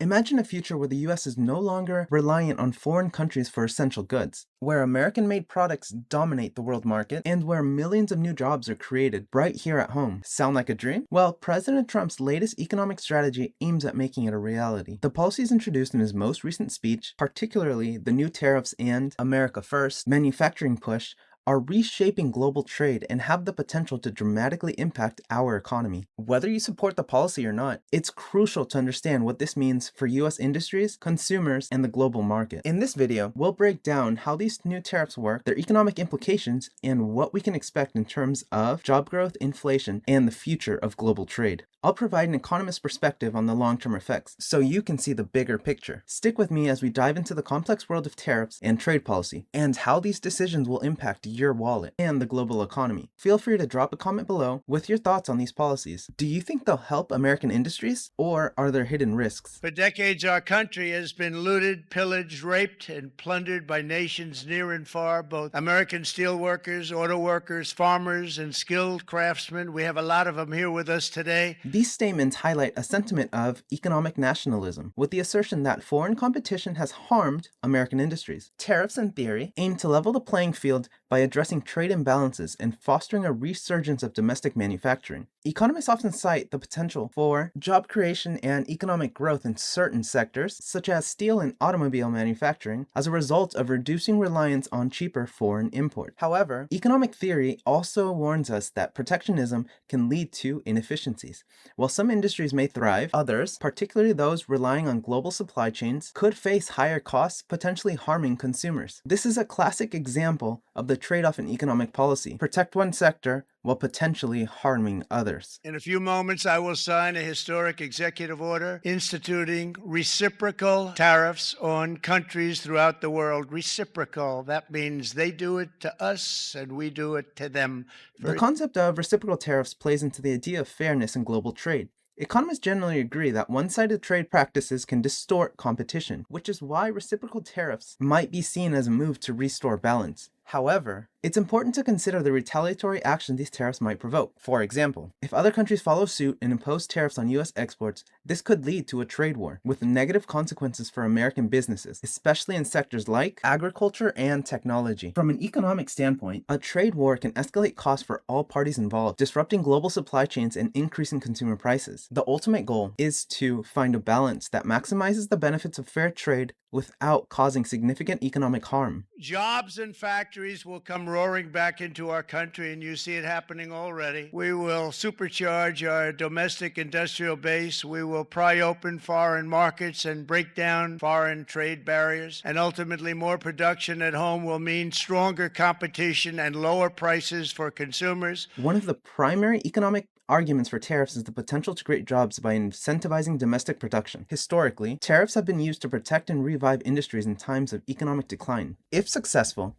Imagine a future where the US is no longer reliant on foreign countries for essential goods, where American-made products dominate the world market, and where millions of new jobs are created right here at home. Sound like a dream? Well, President Trump's latest economic strategy aims at making it a reality. The policies introduced in his most recent speech, particularly the new tariffs and America First manufacturing push, are reshaping global trade and have the potential to dramatically impact our economy. Whether you support the policy or not, it's crucial to understand what this means for US industries, consumers, and the global market. In this video, we'll break down how these new tariffs work, their economic implications, and what we can expect in terms of job growth, inflation, and the future of global trade. I'll provide an economist's perspective on the long-term effects so you can see the bigger picture. Stick with me as we dive into the complex world of tariffs and trade policy, and how these decisions will impact your wallet and the global economy. Feel free to drop a comment below with your thoughts on these policies. Do you think they'll help American industries, or are there hidden risks? For decades, our country has been looted, pillaged, raped, and plundered by nations near and far, both American steelworkers, auto workers, farmers, and skilled craftsmen. We have a lot of them here with us today. These statements highlight a sentiment of economic nationalism, with the assertion that foreign competition has harmed American industries. Tariffs, in theory, aim to level the playing field by addressing trade imbalances and fostering a resurgence of domestic manufacturing. Economists often cite the potential for job creation and economic growth in certain sectors, such as steel and automobile manufacturing, as a result of reducing reliance on cheaper foreign import. However, economic theory also warns us that protectionism can lead to inefficiencies. While some industries may thrive, others, particularly those relying on global supply chains, could face higher costs, potentially harming consumers. This is a classic example of the trade-off in economic policy. Protect one sector while potentially harming others. In a few moments, I will sign a historic executive order instituting reciprocal tariffs on countries throughout the world. Reciprocal, that means they do it to us and we do it to them. The concept of reciprocal tariffs plays into the idea of fairness in global trade. Economists generally agree that one-sided trade practices can distort competition, which is why reciprocal tariffs might be seen as a move to restore balance. However, it's important to consider the retaliatory action these tariffs might provoke. For example, if other countries follow suit and impose tariffs on US exports, this could lead to a trade war, with negative consequences for American businesses, especially in sectors like agriculture and technology. From an economic standpoint, a trade war can escalate costs for all parties involved, disrupting global supply chains and increasing consumer prices. The ultimate goal is to find a balance that maximizes the benefits of fair trade without causing significant economic harm. Jobs and factories will come roaring back into our country, and you see it happening already. We will supercharge our domestic industrial base. We will pry open foreign markets and break down foreign trade barriers. And ultimately, more production at home will mean stronger competition and lower prices for consumers. One of the primary economic arguments for tariffs is the potential to create jobs by incentivizing domestic production. Historically, tariffs have been used to protect and revive industries in times of economic decline. If successful,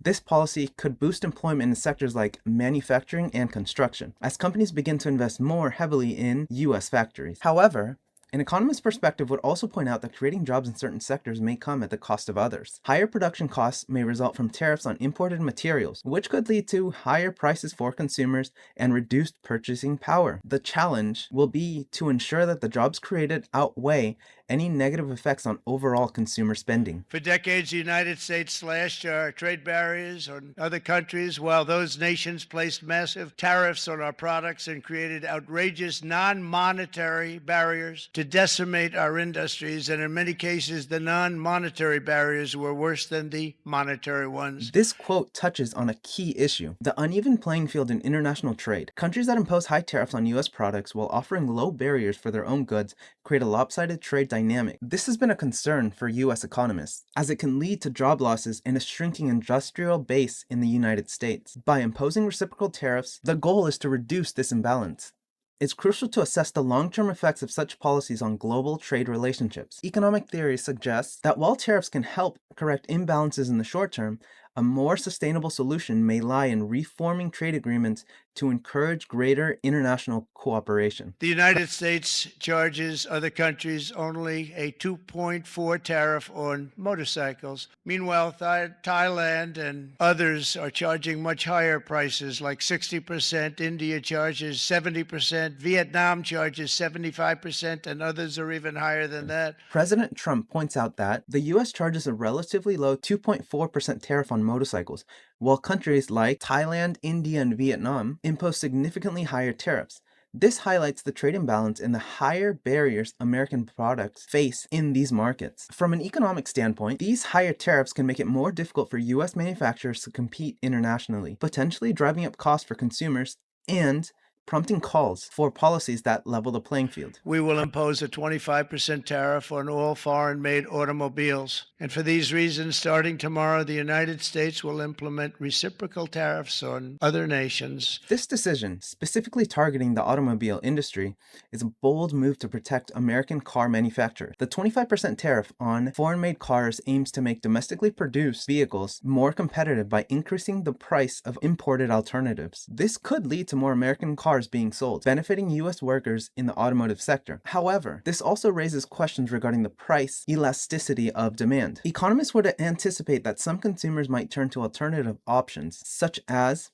this policy could boost employment in sectors like manufacturing and construction, as companies begin to invest more heavily in US factories. However, an economist's perspective would also point out that creating jobs in certain sectors may come at the cost of others. Higher production costs may result from tariffs on imported materials, which could lead to higher prices for consumers and reduced purchasing power. The challenge will be to ensure that the jobs created outweigh any negative effects on overall consumer spending. For decades, the United States slashed our trade barriers on other countries, while those nations placed massive tariffs on our products and created outrageous non-monetary barriers to decimate our industries. And in many cases, the non-monetary barriers were worse than the monetary ones. This quote touches on a key issue: the uneven playing field in international trade. Countries that impose high tariffs on US products while offering low barriers for their own goods create a lopsided trade dynamic. This has been a concern for US economists, as it can lead to job losses and a shrinking industrial base in the United States. By imposing reciprocal tariffs, the goal is to reduce this imbalance. It's crucial to assess the long-term effects of such policies on global trade relationships. Economic theory suggests that while tariffs can help correct imbalances in the short term, A more sustainable solution may lie in reforming trade agreements to encourage greater international cooperation. The United States charges other countries only a 2.4 tariff on motorcycles. Meanwhile, Thailand and others are charging much higher prices, like 60%. India charges 70%. Vietnam charges 75%, and others are even higher than that. President Trump points out that the US charges a relatively low 2.4% tariff on motorcycles, while countries like Thailand, India, and Vietnam impose significantly higher tariffs. This highlights the trade imbalance and the higher barriers American products face in these markets. From an economic standpoint, these higher tariffs can make it more difficult for US manufacturers to compete internationally, potentially driving up costs for consumers and prompting calls for policies that level the playing field. We will impose a 25% tariff on all foreign-made automobiles. And for these reasons, starting tomorrow, the United States will implement reciprocal tariffs on other nations. This decision, specifically targeting the automobile industry, is a bold move to protect American car manufacturers. The 25% tariff on foreign-made cars aims to make domestically produced vehicles more competitive by increasing the price of imported alternatives. This could lead to more American cars being sold, benefiting U.S. workers in the automotive sector. However, this also raises questions regarding the price elasticity of demand. Economists would anticipate that some consumers might turn to alternative options, such as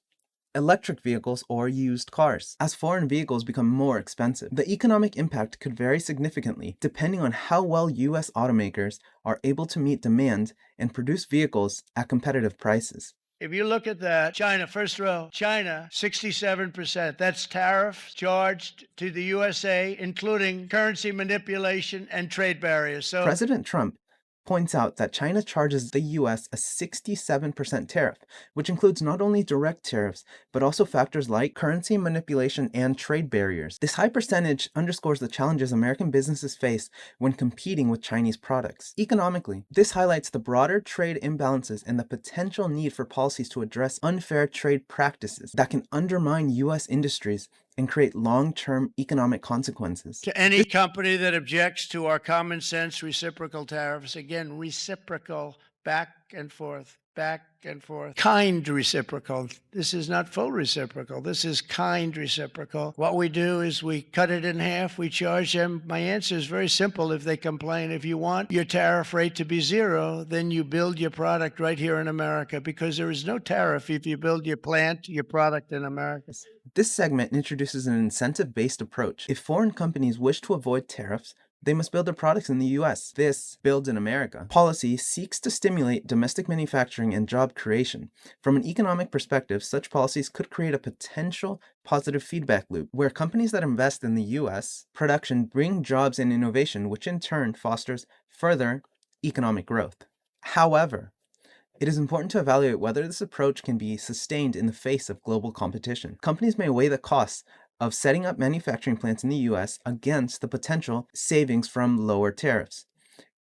electric vehicles or used cars, as foreign vehicles become more expensive. The economic impact could vary significantly depending on how well U.S. automakers are able to meet demand and produce vehicles at competitive prices. If you look at that, China, first row, China, 67%. That's tariff charged to the USA, including currency manipulation and trade barriers. So President Trump points out that China charges the US a 67% tariff, which includes not only direct tariffs, but also factors like currency manipulation and trade barriers. This high percentage underscores the challenges American businesses face when competing with Chinese products. Economically, this highlights the broader trade imbalances and the potential need for policies to address unfair trade practices that can undermine US industries and create long-term economic consequences. To any company that objects to our common sense reciprocal tariffs, again, reciprocal, back and forth, back and forth. Kind reciprocal. This is not full reciprocal. This is kind reciprocal. What we do is we cut it in half. We charge them. My answer is very simple if they complain. If you want your tariff rate to be zero, then you build your product right here in America, because there is no tariff if you build your plant, your product in America. This segment introduces an incentive-based approach. If foreign companies wish to avoid tariffs, they must build their products in the US. This Build in America policy seeks to stimulate domestic manufacturing and job creation. From an economic perspective, such policies could create a potential positive feedback loop where companies that invest in the US production bring jobs and innovation, which in turn fosters further economic growth. However, it is important to evaluate whether this approach can be sustained in the face of global competition. Companies may weigh the costs of setting up manufacturing plants in the US against the potential savings from lower tariffs.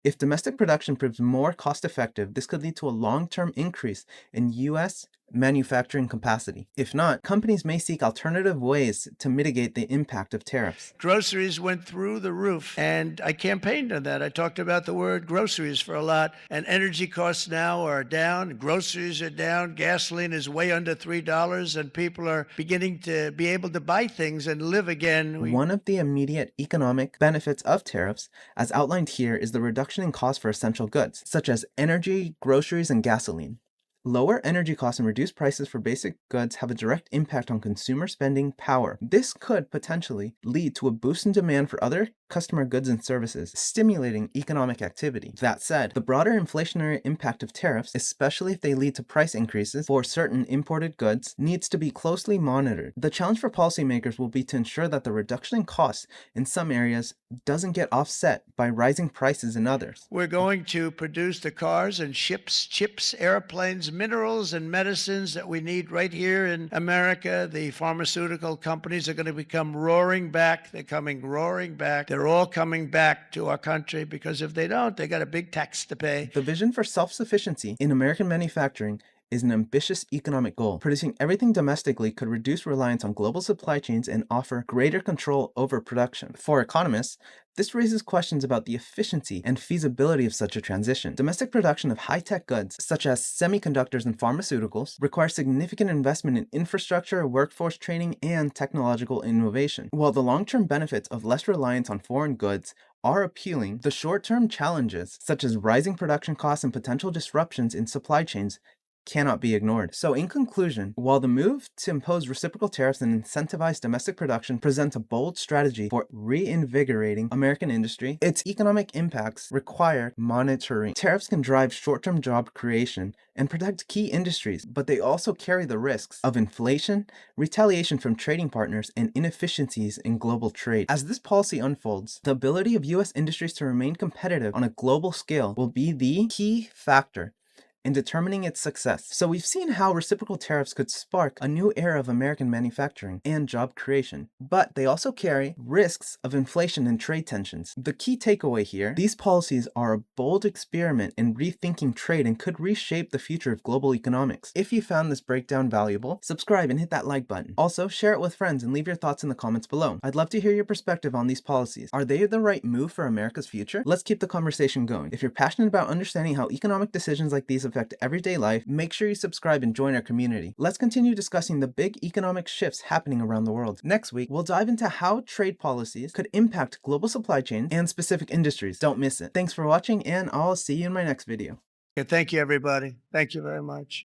If domestic production proves more cost-effective, this could lead to a long-term increase in US manufacturing capacity. If not, companies may seek alternative ways to mitigate the impact of tariffs. Groceries went through the roof, and I campaigned on that. I talked about the word groceries for a lot, and energy costs now are down, groceries are down, gasoline is way under $3, and people are beginning to be able to buy things and live again. One of the immediate economic benefits of tariffs, as outlined here, is the reduction in costs for essential goods, such as energy, groceries, and gasoline. Lower energy costs and reduced prices for basic goods have a direct impact on consumer spending power. This could potentially lead to a boost in demand for other customer goods and services, stimulating economic activity. That said, the broader inflationary impact of tariffs, especially if they lead to price increases for certain imported goods, needs to be closely monitored. The challenge for policymakers will be to ensure that the reduction in costs in some areas doesn't get offset by rising prices in others. We're going to produce the cars and ships, chips, airplanes, minerals, and medicines that we need right here in America. The pharmaceutical companies are going to become roaring back. They're coming roaring back. They're all coming back to our country, because if they don't, they got a big tax to pay. The vision for self-sufficiency in American manufacturing is an ambitious economic goal. Producing everything domestically could reduce reliance on global supply chains and offer greater control over production. For economists, This raises questions about the efficiency and feasibility of such a transition. Domestic production of high-tech goods, such as semiconductors and pharmaceuticals, requires significant investment in infrastructure, workforce training, and technological innovation. While the long-term benefits of less reliance on foreign goods are appealing, the short-term challenges, such as rising production costs and potential disruptions in supply chains, cannot be ignored. So in conclusion, while the move to impose reciprocal tariffs and incentivize domestic production presents a bold strategy for reinvigorating American industry, its economic impacts require monitoring. Tariffs can drive short-term job creation and protect key industries, but they also carry the risks of inflation, retaliation from trading partners, and inefficiencies in global trade. As this policy unfolds, the ability of U.S. industries to remain competitive on a global scale will be the key factor in determining its success. So we've seen how reciprocal tariffs could spark a new era of American manufacturing and job creation, but they also carry risks of inflation and trade tensions. The key takeaway here, these policies are a bold experiment in rethinking trade and could reshape the future of global economics. If you found this breakdown valuable, subscribe and hit that like button. Also, share it with friends and leave your thoughts in the comments below. I'd love to hear your perspective on these policies. Are they the right move for America's future? Let's keep the conversation going. If you're passionate about understanding how economic decisions like these affect everyday life, make sure you subscribe and join our community. Let's continue discussing the big economic shifts happening around the world. Next week, we'll dive into how trade policies could impact global supply chains and specific industries. Don't miss it. Thanks for watching, and I'll see you in my next video. Thank you, everybody. Thank you very much.